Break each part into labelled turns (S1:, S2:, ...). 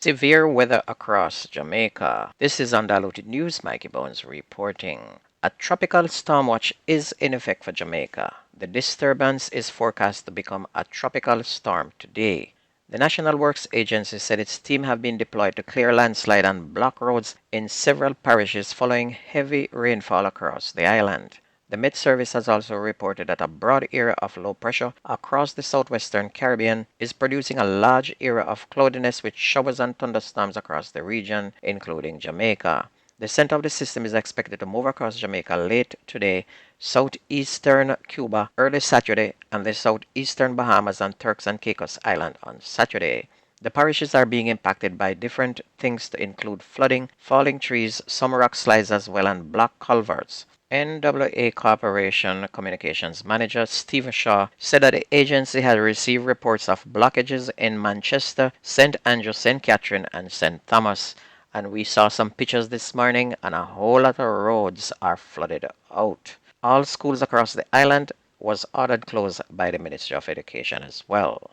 S1: Severe weather across Jamaica. This is Undiluted News. Mikey Bones reporting. A tropical storm watch is in effect for Jamaica. The disturbance is forecast to become a tropical storm today. The National Works Agency said its team have been deployed to clear landslide and block roads in several parishes following heavy rainfall across the island. The Met Service has also reported that a broad area of low pressure across the southwestern Caribbean is producing a large area of cloudiness with showers and thunderstorms across the region, including Jamaica. The center of the system is expected to move across Jamaica late today, southeastern Cuba early Saturday, and the southeastern Bahamas and Turks and Caicos Island on Saturday. The parishes are being impacted by different things to include flooding, falling trees, some rock slides as well, and block culverts. NWA Corporation Communications Manager Steve Shaw said that the agency had received reports of blockages in Manchester, St. Andrew, St. Catherine, and St. Thomas. And we saw some pictures this morning, and a whole lot of roads are flooded out. All schools across the island was ordered closed by the Ministry of Education as well.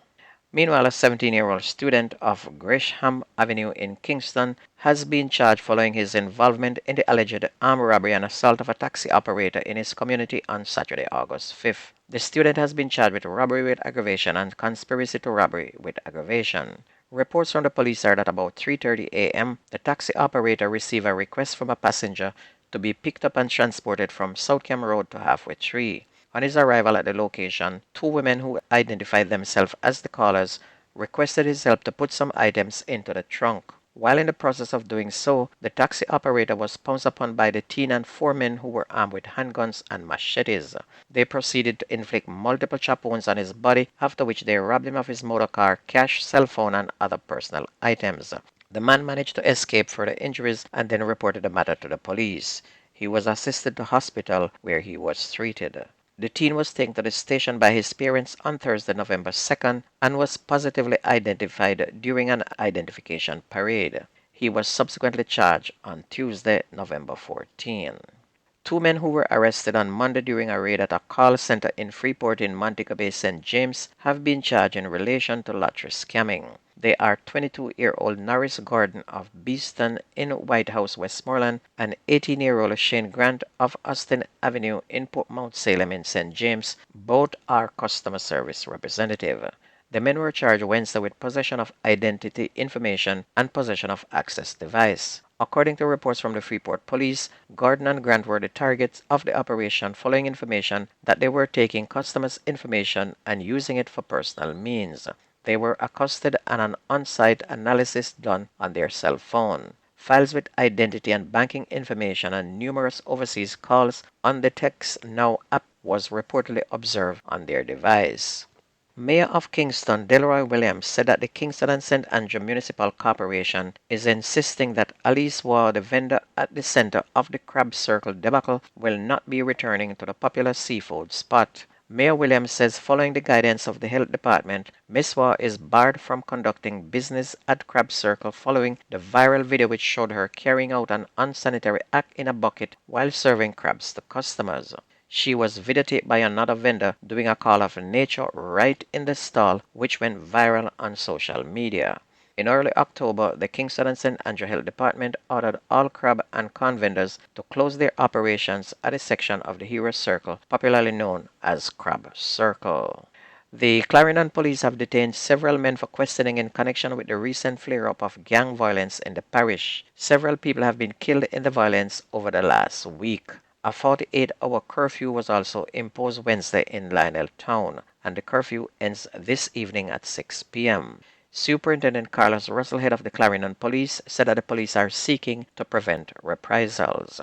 S1: Meanwhile, a 17-year-old student of Gresham Avenue in Kingston has been charged following his involvement in the alleged armed robbery and assault of a taxi operator in his community on Saturday, August 5th. The student has been charged with robbery with aggravation and conspiracy to robbery with aggravation. Reports from the police are that about 3:30 a.m., the taxi operator received a request from a passenger to be picked up and transported from South Cam Road to Halfway Tree. On his arrival at the location, two women who identified themselves as the callers requested his help to put some items into the trunk. While in the process of doing so, the taxi operator was pounced upon by the teen and four men who were armed with handguns and machetes. They proceeded to inflict multiple chop wounds on his body, after which they robbed him of his motor car, cash, cell phone, and other personal items. The man managed to escape further injuries and then reported the matter to the police. He was assisted to hospital where he was treated. The teen was taken to the station by his parents on Thursday, November 2nd, and was positively identified during an identification parade. He was subsequently charged on Tuesday, November 14. Two men who were arrested on Monday during a raid at a call center in Freeport in Montego Bay, St. James, have been charged in relation to lottery scamming. They are 22-year-old Norris Gordon of Beeston in White House, Westmoreland, and 18-year-old Shane Grant of Austin Avenue in Port Mount Salem in St. James. Both are customer service representative. The men were charged Wednesday with possession of identity information and possession of access device. According to reports from the Freeport Police, Gordon and Grant were the targets of the operation following information that they were taking customers' information and using it for personal means. They were accosted and an on-site analysis done on their cell phone. Files with identity and banking information and numerous overseas calls on the Text Now app was reportedly observed on their device. Mayor of Kingston, Delroy Williams, said that the Kingston and St. Andrew Municipal Corporation is insisting that Alice Waugh, the vendor at the center of the Crab Circle debacle, will not be returning to the popular seafood spot. Mayor Williams says following the guidance of the Health Department, Ms. Waugh is barred from conducting business at Crab Circle following the viral video which showed her carrying out an unsanitary act in a bucket while serving crabs to customers. She was videotaped by another vendor doing a call of nature right in the stall, which went viral on social media. In early October, the Kingston and St. Andrew Health Department ordered all crab and corn vendors to close their operations at a section of the Hero Circle, popularly known as Crab Circle. The Clarendon police have detained several men for questioning in connection with the recent flare-up of gang violence in the parish. Several people have been killed in the violence over the last week. A 48-hour curfew was also imposed Wednesday in Lionel Town, and the curfew ends this evening at 6 p.m. Superintendent Carlos Russell, head of the Clarendon Police, said that the police are seeking to prevent reprisals.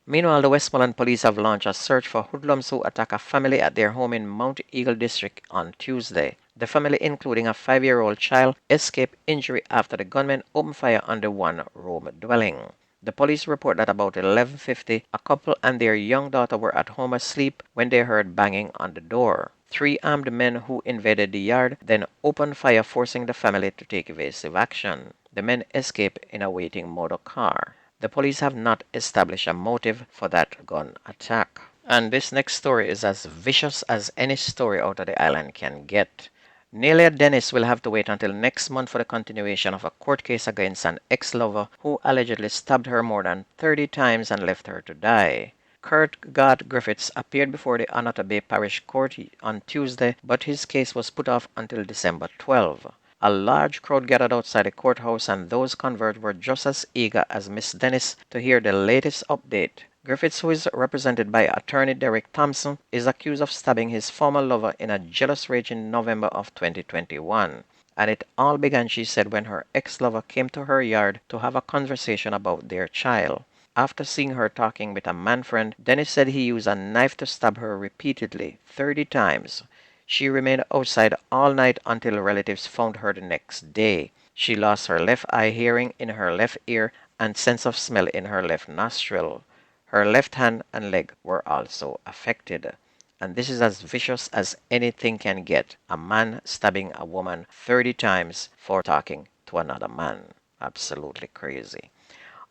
S1: Meanwhile, the Westmoreland Police have launched a search for hoodlums who attacked a family at their home in Mount Eagle District on Tuesday. The family, including a 5-year-old child, escaped injury after the gunmen opened fire on the one-room dwelling. The police report that about 11:50, a couple and their young daughter were at home asleep when they heard banging on the door. 3 armed men who invaded the yard then opened fire, forcing the family to take evasive action. The men escaped in a waiting motor car. The police have not established a motive for that gun attack. And this next story is as vicious as any story out of the island can get. Nelia Dennis will have to wait until next month for the continuation of a court case against an ex-lover who allegedly stabbed her more than 30 times and left her to die. Kurt God Griffiths appeared before the Anota Bay Parish Court on Tuesday, but his case was put off until December 12. A large crowd gathered outside the courthouse, and those converged were just as eager as Miss Dennis to hear the latest update. Griffiths, who is represented by attorney Derek Thompson, is accused of stabbing his former lover in a jealous rage in November of 2021. And it all began, she said, when her ex-lover came to her yard to have a conversation about their child. After seeing her talking with a man friend, Dennis said he used a knife to stab her repeatedly, 30 times. She remained outside all night until relatives found her the next day. She lost her left eye, hearing in her left ear, and sense of smell in her left nostril. Her left hand and leg were also affected. And this is as vicious as anything can get. A man stabbing a woman 30 times for talking to another man. Absolutely crazy.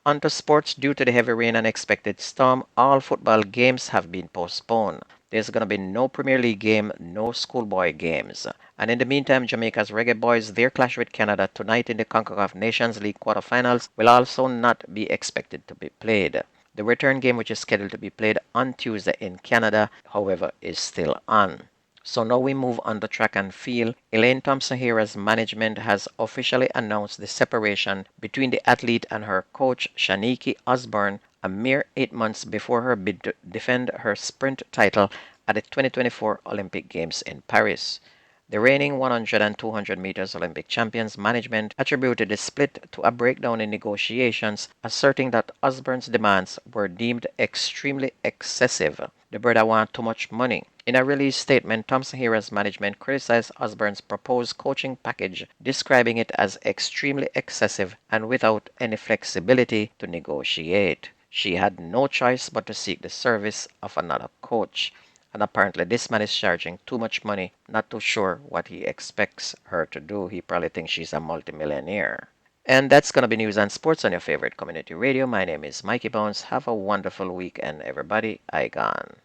S1: On to sports. Due to the heavy rain and expected storm, all football games have been postponed. There's going to be no Premier League game, no schoolboy games. And in the meantime, Jamaica's Reggae Boys, their clash with Canada tonight in the CONCACAF Nations League quarterfinals, will also not be expected to be played. The return game, which is scheduled to be played on Tuesday in Canada, however, is still on. So now we move on to track and field. Elaine Thompson-Herah's management has officially announced the separation between the athlete and her coach, Shaniki Osborne, a mere 8 months before her bid to defend her sprint title at the 2024 Olympic Games in Paris. The reigning 100 and 200 meters Olympic champions management attributed the split to a breakdown in negotiations, asserting that Osborne's demands were deemed extremely excessive. The brother want too much money. In a release statement, Thompson-Herah's management criticized Osborne's proposed coaching package, describing it as extremely excessive and without any flexibility to negotiate. She had no choice but to seek the service of another coach. And apparently this man is charging too much money, not too sure what he expects her to do. He probably thinks she's a multimillionaire. And that's going to be news and sports on your favorite community radio. My name is Mikey Bones. Have a wonderful weekend, everybody. I gone.